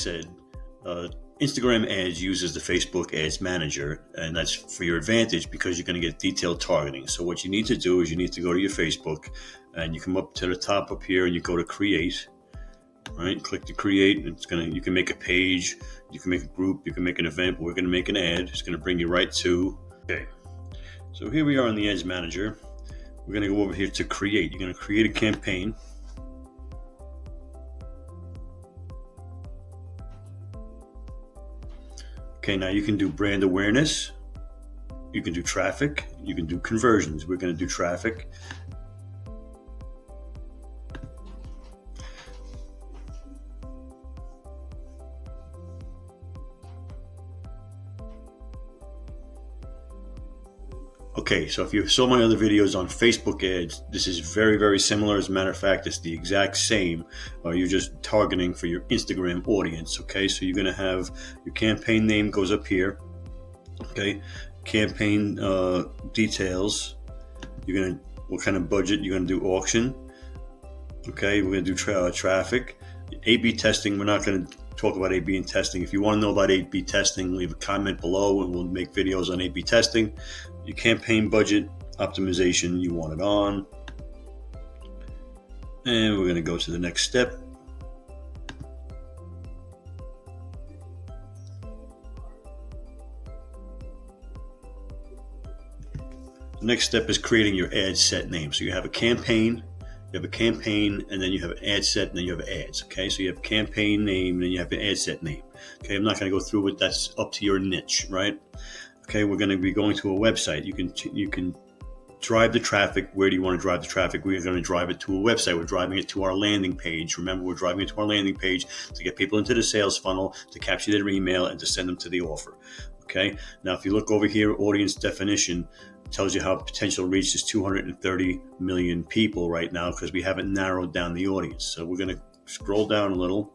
said, Instagram ads uses the Facebook Ads Manager, and that's for your advantage because you're going to get detailed targeting. So what you need to do is you need to go to your Facebook, and you come up to the top up here, and you go to Create. Right, click to create. You can make a page, you can make a group, you can make an event. We're going to make an ad. It's going to bring you right to. Okay, so here we are in the Ads Manager. We're going to go over here to create. You're going to create a campaign. Okay, now you can do brand awareness, you can do traffic, you can do conversions. We're going to do traffic. Okay, so if you saw my other videos on Facebook ads, this is very, very similar. As a matter of fact, it's the exact same. You're just targeting for your Instagram audience. Okay, so you're going to have your campaign name goes up here. Okay, campaign details. What kind of budget you're going to do? Auction. Okay, we're going to do traffic. A/B testing. We're not going to talk about A/B and testing. If you want to know about A/B testing, leave a comment below and we'll make videos on A/B testing. Your campaign budget optimization, you want it on. And we're going to go to the next step. The next step is creating your ad set name. So you have a campaign, and then you have an ad set, and then you have ads. Okay, so you have campaign name, and then you have an ad set name. Okay, I'm not going to go through it. That's up to your niche, right? Okay, we're going to be going to a website. You can drive the traffic. Where do you want to drive the traffic? We're going to drive it to a website. We're driving it to our landing page. Remember, we're driving it to our landing page to get people into the sales funnel, to capture their email, and to send them to the offer. Okay, now if you look over here, audience definition tells you how potential reach is 230 million people right now because we haven't narrowed down the audience. So we're going to scroll down a little,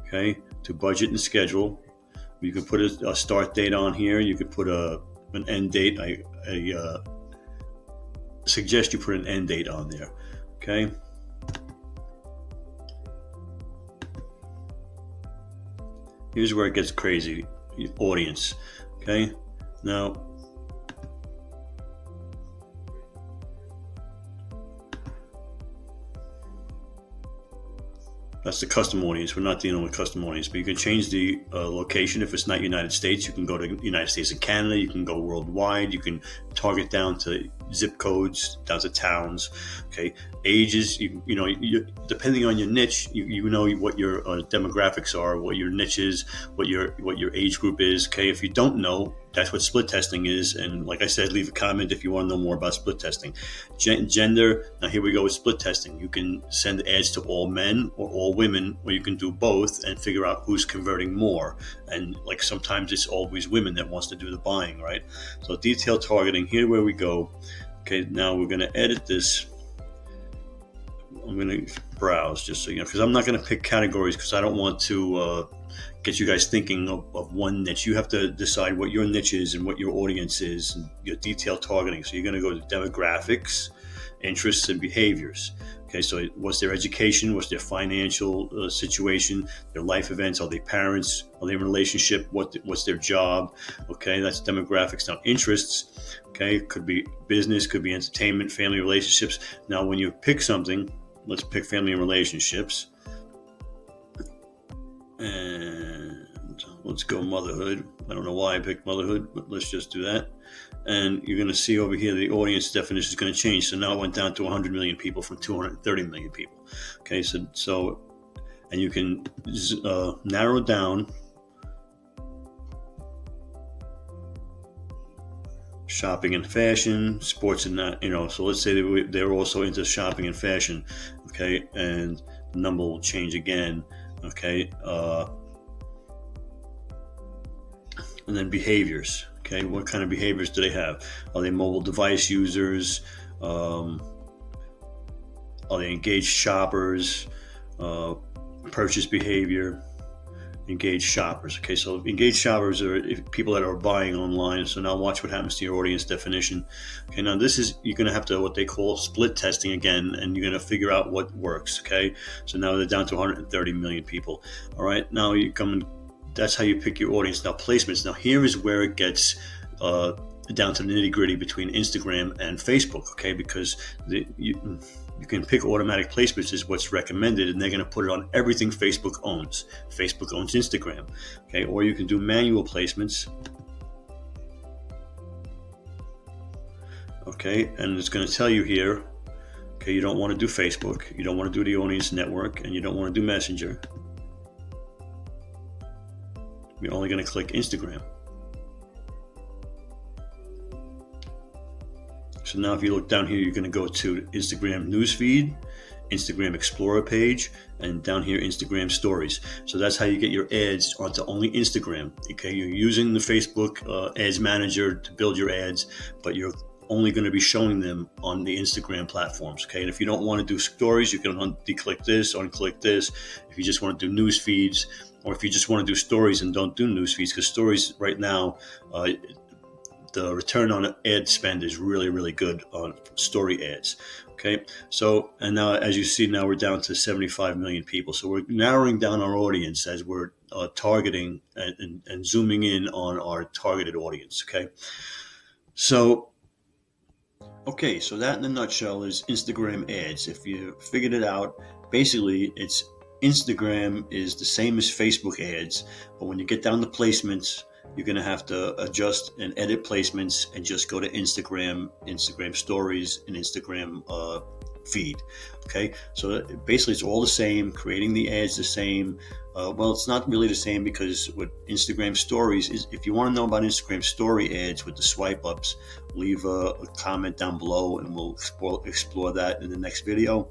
okay, to budget and schedule. You can put a start date on here. You could put an end date. I suggest you put an end date on there, okay? Here's where it gets crazy, audience, okay? Now, that's the custom audience. We're not dealing with custom audience, but you can change the location. If it's not United States, you can go to United States and Canada. You can go worldwide. You can target down to zip codes, down to towns. Okay, ages. You depending on your niche, you know what your demographics are, what your niche is, what your age group is. Okay, if you don't know, that's what split testing is. And like I said, leave a comment if you want to know more about split testing. Gender. Now here we go with split testing. You can send ads to all men or all women, or you can do both and figure out who's converting more. And like sometimes it's always women that wants to do the buying, right? So detailed targeting, here where we go. Okay, now we're going to edit this. I'm going to browse just so you know, because I'm not going to pick categories because I don't want to get you guys thinking of one niche. You have to decide what your niche is and what your audience is and your detailed targeting. So you're going to go to demographics, interests, and behaviors. Okay, so what's their education? What's their financial situation? Their life events? Are they parents? Are they in a relationship? What's their job? Okay, that's demographics. Now, interests, okay, could be business, could be entertainment, family relationships. Now, when you pick something, let's pick family and relationships. And let's go motherhood. I don't know why I picked motherhood, but let's just do that. And you're going to see over here the audience definition is going to change. So now it went down to 100 million people from 230 million people. Okay, so and you can narrow down shopping and fashion, sports and that, so let's say that they're also into shopping and fashion. Okay, and the number will change again. Okay, and then behaviors. Okay, what kind of behaviors do they have? Are they mobile device users? Are they engaged shoppers? Purchase behavior. engaged shoppers. Okay, so engaged shoppers are people that are buying online. So now watch what happens to your audience definition. Okay, now this is, you're going to have to what they call split testing again, and you're going to figure out what works. Okay, so now they're down to 130 million people. All right, now you come and that's how you pick your audience. Now placements. Now here is where it gets down to the nitty gritty between Instagram and Facebook. Okay, because you can pick automatic placements is what's recommended, and they're going to put it on everything Facebook owns. Facebook owns Instagram. Okay, or you can do manual placements. Okay, and it's going to tell you here, okay, you don't want to do Facebook, you don't want to do the audience network, and you don't want to do Messenger. You're only going to click Instagram. So now if you look down here, you're going to go to Instagram newsfeed, Instagram Explorer page, and down here Instagram stories. So that's how you get your ads onto only Instagram. Okay, you're using the Facebook ads manager to build your ads, but you're only going to be showing them on the Instagram platforms. Okay, and if you don't want to do stories, you can declick this, unclick this. If you just want to do news feeds, or if you just want to do stories and don't do news feeds, because stories right now, the return on ad spend is really, really good on story ads. Okay, so, and now as you see, now we're down to 75 million people. So we're narrowing down our audience as we're targeting and zooming in on our targeted audience. Okay, so that in a nutshell is Instagram ads. If you figured it out, basically it's Instagram is the same as Facebook ads, but when you get down to placements, you're going to have to adjust and edit placements and just go to Instagram stories, and Instagram feed. Okay, so basically it's all the same, creating the ads the same. Well, it's not really the same, because with Instagram stories is, if you want to know about Instagram story ads with the swipe ups, leave a comment down below and we'll explore that in the next video.